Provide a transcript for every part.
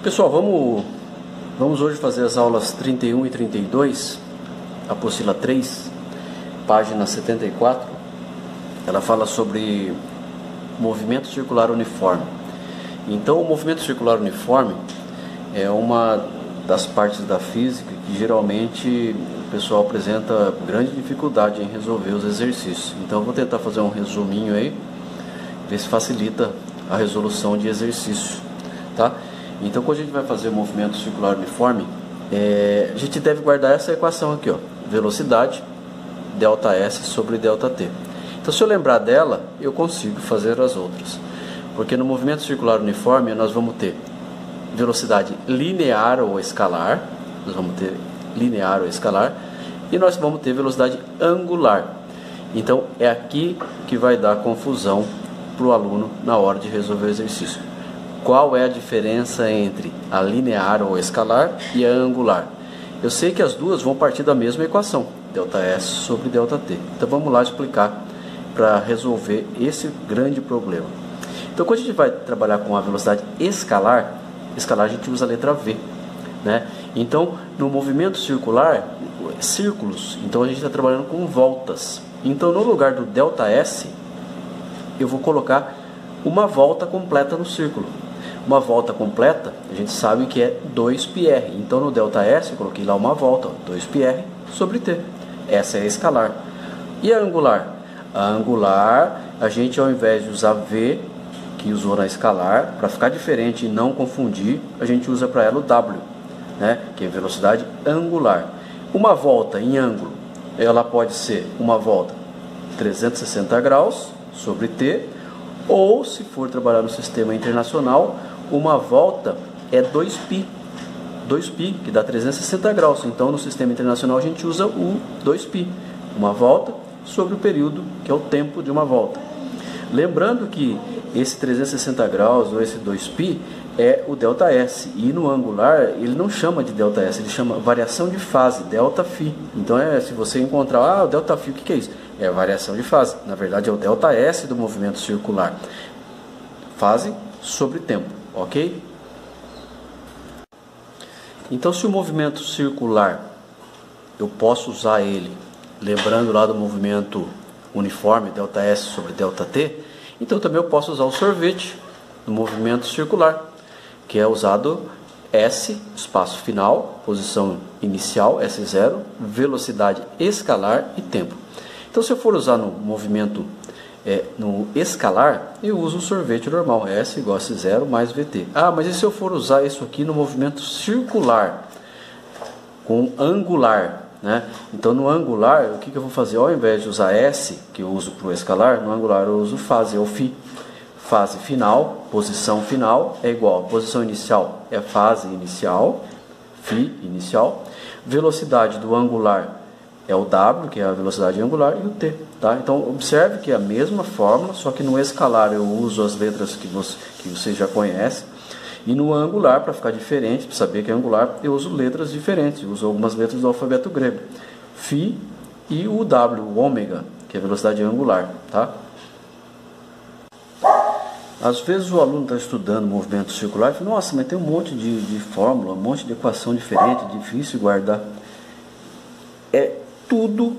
Pessoal, vamos hoje fazer as aulas 31 e 32, apostila 3, página 74. Ela fala sobre movimento circular uniforme. Então, o movimento circular uniforme é uma das partes da física que geralmente o pessoal apresenta grande dificuldade em resolver os exercícios. Então, eu vou tentar fazer um resuminho aí, ver se facilita a resolução de exercício, tá? Então, quando a gente vai fazer o movimento circular uniforme, a gente deve guardar essa equação aqui, ó, velocidade ΔS sobre ΔT. Então, se eu lembrar dela, eu consigo fazer as outras. Porque no movimento circular uniforme, nós vamos ter velocidade linear ou escalar, e nós vamos ter velocidade angular. Então, é aqui que vai dar confusão para o aluno na hora de resolver o exercício. Qual é a diferença entre a linear ou escalar e a angular? Eu sei que as duas vão partir da mesma equação, ΔS sobre ΔT. Então vamos lá explicar para resolver esse grande problema. Então quando a gente vai trabalhar com a velocidade escalar a gente usa a letra V, né? Então no movimento circular, círculos, então a gente está trabalhando com voltas. Então no lugar do ΔS, eu vou colocar uma volta completa no círculo. Uma volta completa, a gente sabe que é 2πr. Então no ΔS eu coloquei lá uma volta, 2πr sobre t. Essa é a escalar. E a angular? A angular, a gente ao invés de usar V, que usou na escalar, para ficar diferente e não confundir, a gente usa para ela o W, né? Que é velocidade angular. Uma volta em ângulo, ela pode ser uma volta 360 graus sobre t, ou se for trabalhar no sistema internacional, uma volta é 2π, que dá 360 graus. Então no sistema internacional a gente usa o 2π, uma volta sobre o período, que é o tempo de uma volta. Lembrando que esse 360 graus ou esse 2π é o ΔS, e no angular ele não chama de ΔS, ele chama variação de fase, ΔΦ. Então se você encontrar, o ΔΦ, o que é isso? É a variação de fase, na verdade é o ΔS do movimento circular, fase sobre tempo, ok? Então se o movimento circular, eu posso usar ele, lembrando lá do movimento uniforme, ΔS sobre ΔT, então também eu posso usar o sorvete no movimento circular, que é usado S, espaço final, posição inicial, S0, velocidade escalar e tempo. Então se eu for usar no movimento no escalar, eu uso o sorvete normal, S igual a S0 mais VT. Mas e se eu for usar isso aqui no movimento circular, com angular, né? Então no angular, o que eu vou fazer? Ao invés de usar S, que eu uso para o escalar, no angular eu uso fase, ou φ. Fase final, posição final, é igual a posição inicial, é fase inicial, φ inicial. Velocidade do angular é o W, que é a velocidade angular, e o T. Tá? Então observe que é a mesma fórmula, só que no escalar eu uso as letras que vocês já conhecem. E no angular, para ficar diferente, para saber que é angular, eu uso letras diferentes. Eu uso algumas letras do alfabeto grego. Φ e o W, o ômega, que é a velocidade angular. Tá? Às vezes o aluno está estudando movimento circular e fala, nossa, mas tem um monte de fórmula, um monte de equação diferente, difícil guardar. É tudo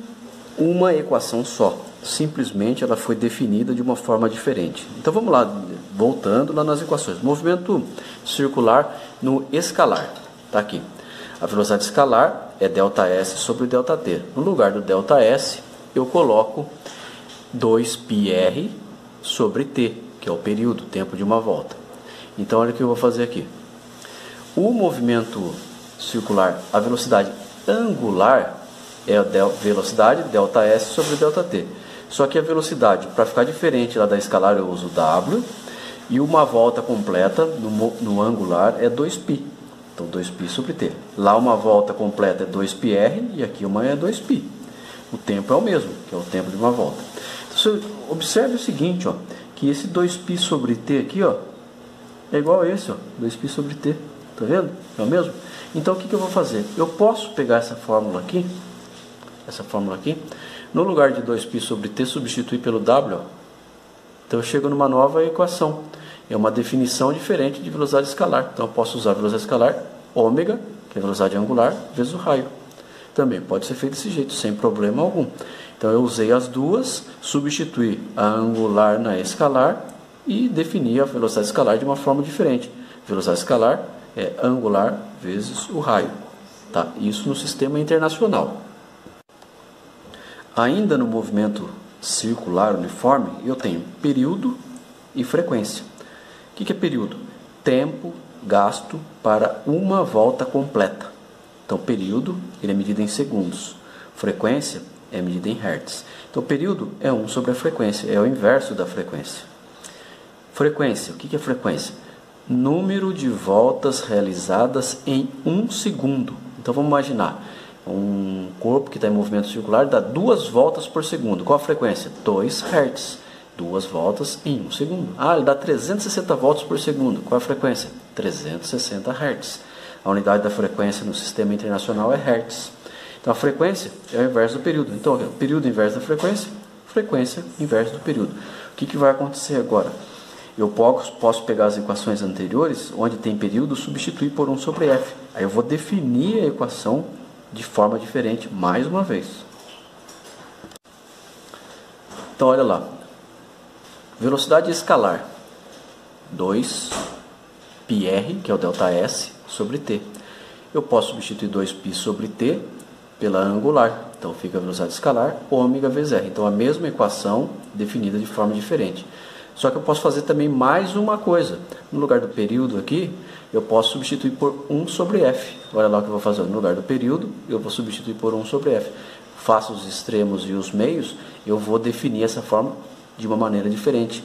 uma equação só. Simplesmente ela foi definida de uma forma diferente. Então vamos lá, voltando lá nas equações. Movimento circular no escalar. Está aqui. A velocidade escalar é ΔS sobre ΔT. No lugar do ΔS, eu coloco 2πr sobre t, que é o período, tempo de uma volta. Então olha o que eu vou fazer aqui. O movimento circular, a velocidade angular é a velocidade ΔS sobre ΔT. Só que a velocidade, para ficar diferente lá da escalar, eu uso W. E uma volta completa no angular é 2π. Então 2π sobre t. Lá uma volta completa é 2πr e aqui uma é 2π. O tempo é o mesmo, que é o tempo de uma volta. Então, observe o seguinte, ó, que esse 2π sobre t aqui, ó, é igual a esse, ó, 2π sobre t. Tá vendo? É o mesmo? Então o que eu vou fazer? Eu posso pegar essa fórmula aqui, no lugar de 2π sobre t, substituir pelo W, ó. Então eu chego numa nova equação. é uma definição diferente de velocidade escalar. Então eu posso usar a velocidade escalar ômega, que é a velocidade angular, vezes o raio. Também pode ser feito desse jeito, sem problema algum. Então eu usei as duas, substituí a angular na escalar e defini a velocidade escalar de uma forma diferente. Velocidade escalar é angular vezes o raio. Tá? Isso no sistema internacional. Ainda no movimento circular uniforme, eu tenho período e frequência. O que é período? Tempo gasto para uma volta completa. Então, período ele é medido em segundos. Frequência é medida em hertz. Então, período é 1 sobre a frequência, é o inverso da frequência. Frequência, o que é frequência? Número de voltas realizadas em 1 segundo. Então, vamos imaginar um corpo que está em movimento circular dá 2 voltas por segundo. Qual a frequência? 2 Hz. 2 voltas em 1 segundo. Ele dá 360 voltas por segundo. Qual a frequência? 360 Hz. A unidade da frequência no sistema internacional é Hz. Então a frequência é o inverso do período. Então, o período inverso da frequência, frequência inverso do período. O que vai acontecer agora? Eu posso pegar as equações anteriores, onde tem período, substituir por 1 sobre f. Aí eu vou definir a equação de forma diferente, mais uma vez. Então, olha lá. Velocidade escalar, 2πr, que é o ΔS, sobre t. Eu posso substituir 2π sobre t pela angular. Então, fica a velocidade escalar, ômega vezes r. Então, a mesma equação definida de forma diferente. Só que eu posso fazer também mais uma coisa. No lugar do período aqui, eu posso substituir por 1 sobre f. Olha lá o que eu vou fazer. No lugar do período, eu vou substituir por 1 sobre f. Faço os extremos e os meios, eu vou definir essa forma de uma maneira diferente.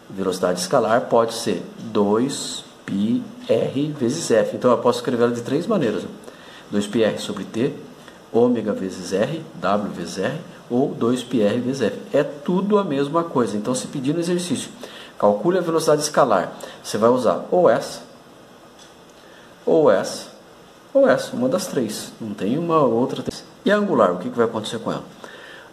Velocidade escalar pode ser 2πr vezes f. Então, eu posso escrever ela de 3 maneiras. 2πr sobre t, ômega vezes r, w vezes r, ou 2πr vezes f. É tudo a mesma coisa. Então, se pedir no exercício, calcule a velocidade escalar, você vai usar ou essa, ou essa, ou essa, uma das 3. Não tem uma outra. E a angular, o que vai acontecer com ela?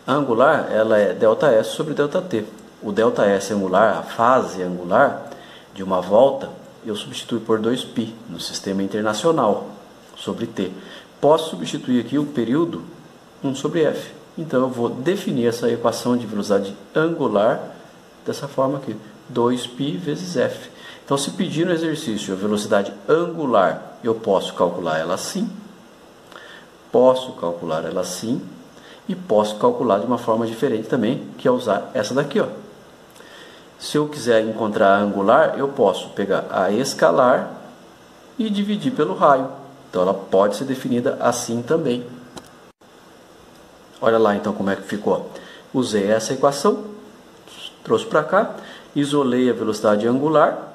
A angular, ela é ΔS sobre ΔT. O ΔS angular, a fase angular de uma volta, eu substituo por 2π no sistema internacional sobre t. Posso substituir aqui o período 1 sobre f. Então, eu vou definir essa equação de velocidade angular dessa forma aqui, 2π vezes f. Então, se pedir no exercício a velocidade angular, eu posso calcular ela assim, posso calcular ela assim, e posso calcular de uma forma diferente também, que é usar essa daqui, ó. Se eu quiser encontrar a angular, eu posso pegar a escalar e dividir pelo raio. Então, ela pode ser definida assim também. Olha lá então como é que ficou. Usei essa equação, trouxe para cá, isolei a velocidade angular,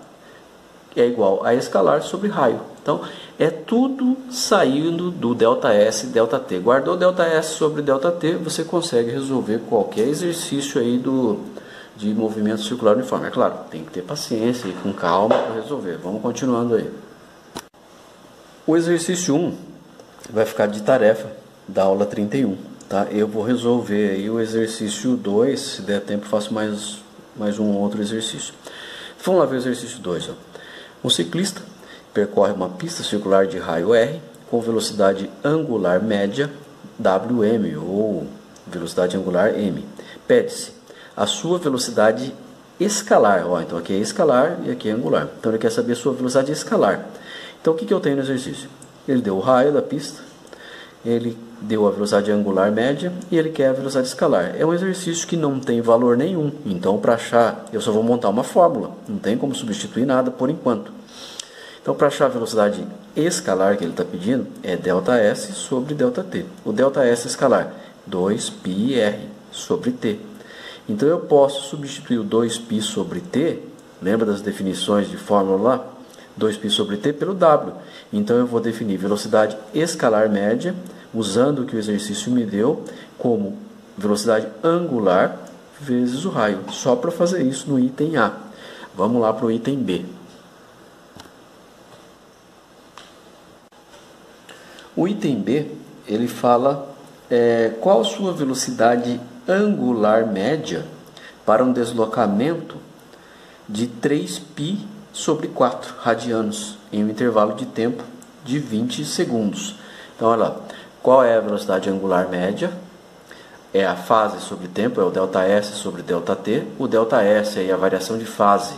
que é igual a escalar sobre raio. Então, é tudo saindo do ΔS e ΔT. Guardou ΔS sobre ΔT, você consegue resolver qualquer exercício aí de movimento circular uniforme. É claro, tem que ter paciência e com calma para resolver. Vamos continuando aí. O exercício 1 vai ficar de tarefa da aula 31. Tá? Eu vou resolver aí o exercício 2, se der tempo faço mais um outro exercício. Vamos lá ver o exercício 2. Ó. Um ciclista percorre uma pista circular de raio R com velocidade angular média Wm, ou velocidade angular m. Pede-se a sua velocidade escalar. Ó, então aqui é escalar e aqui é angular. Então ele quer saber a sua velocidade escalar. Então o que eu tenho no exercício? Ele deu o raio da pista, ele deu a velocidade angular média e ele quer a velocidade escalar. É um exercício que não tem valor nenhum. Então, para achar, eu só vou montar uma fórmula. Não tem como substituir nada por enquanto. Então, para achar a velocidade escalar que ele está pedindo, é ΔS sobre ΔT. O ΔS escalar, 2πr sobre t. Então, eu posso substituir o 2π sobre t, lembra das definições de fórmula lá? 2π sobre t pelo w. Então, eu vou definir velocidade escalar média, usando o que o exercício me deu, como velocidade angular vezes o raio. Só para fazer isso no item A. Vamos lá para o item B. O item B, ele fala qual a sua velocidade angular média para um deslocamento de 3π sobre 4 radianos em um intervalo de tempo de 20 segundos. Então, olha lá, qual é a velocidade angular média? É a fase sobre tempo, é o ΔS sobre ΔT. O ΔS aí, a variação de fase,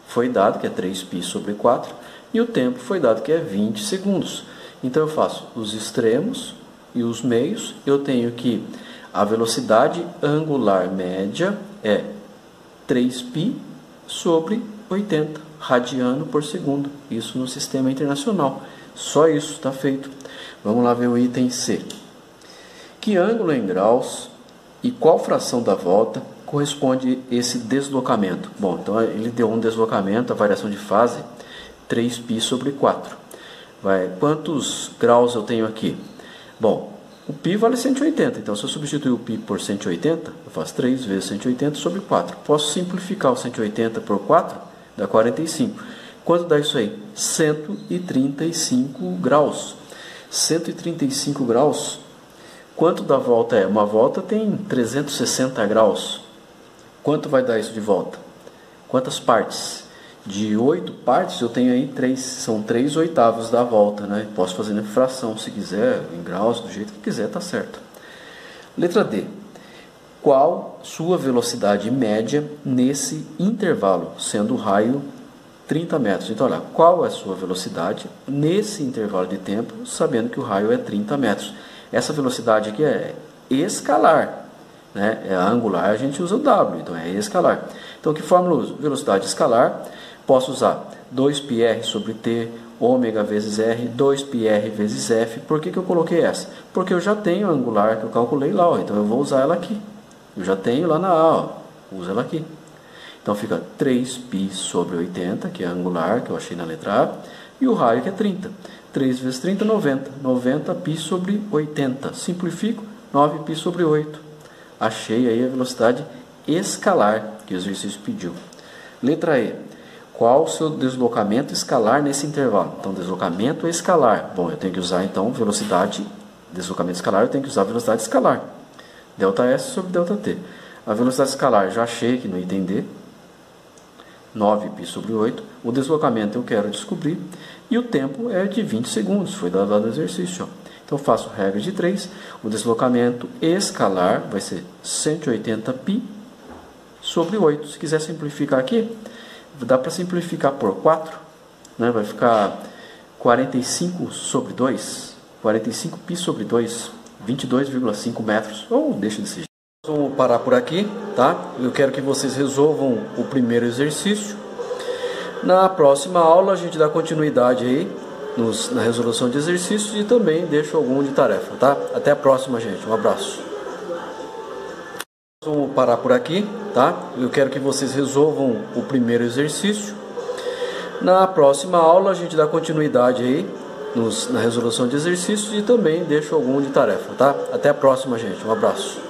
foi dado, que é 3π sobre 4, e o tempo foi dado, que é 20 segundos. Então eu faço os extremos e os meios. Eu tenho que a velocidade angular média é 3π sobre 80 radiano por segundo. Isso no sistema internacional. Só isso está feito. Vamos lá ver o item C. Que ângulo em graus e qual fração da volta corresponde esse deslocamento? Bom, então ele deu um deslocamento, a variação de fase, 3π sobre 4. Quantos graus eu tenho aqui? Bom, o π vale 180, então se eu substituir o π por 180, eu faço 3 vezes 180 sobre 4. Posso simplificar o 180 por 4, dá 45. Quanto dá isso aí? 135 graus. 135 graus, quanto da volta é? Uma volta tem 360 graus. Quanto vai dar isso de volta? Quantas partes? De 8 partes eu tenho aí 3, são 3 oitavos da volta, né? Posso fazer na fração se quiser, em graus, do jeito que quiser, tá certo. Letra D. Qual sua velocidade média nesse intervalo, sendo o raio 30 metros? Então, olha, qual é a sua velocidade nesse intervalo de tempo, sabendo que o raio é 30 metros? Essa velocidade aqui é escalar, né? É angular, a gente usa o W, então é escalar. Então, que fórmula eu uso? Velocidade escalar. Posso usar 2πr sobre t, ômega vezes r, 2πr vezes f. Por que eu coloquei essa? Porque eu já tenho a angular que eu calculei lá, ó, então eu vou usar ela aqui. Eu já tenho lá na A, ó, uso ela aqui. Então fica 3π sobre 80, que é a angular, que eu achei na letra A, e o raio que é 30. 3 vezes 30, 90. 90π sobre 80. Simplifico, 9π sobre 8. Achei aí a velocidade escalar que o exercício pediu. Letra E. Qual o seu deslocamento escalar nesse intervalo? Então, deslocamento escalar. Bom, eu tenho que usar, então, velocidade, deslocamento escalar, eu tenho que usar velocidade escalar. ΔS sobre ΔT. A velocidade escalar, já achei aqui no item D, 9π sobre 8. O deslocamento eu quero descobrir. E o tempo é de 20 segundos, foi dado lá no exercício. Ó. Então, faço regra de 3. O deslocamento escalar vai ser 180π sobre 8. Se quiser simplificar aqui, dá para simplificar por 4, né? Vai ficar 45 sobre 2, 45π sobre 2, 22,5 metros, ou deixa desse jeito. Vamos parar por aqui, tá? Eu quero que vocês resolvam o primeiro exercício. Na próxima aula a gente dá continuidade aí na resolução de exercícios e também deixo algum de tarefa, tá? Até a próxima, gente. Um abraço. Vamos parar por aqui, tá? Eu quero que vocês resolvam o primeiro exercício. Na próxima aula a gente dá continuidade aí na resolução de exercícios e também deixo algum de tarefa, tá? Até a próxima, gente. Um abraço.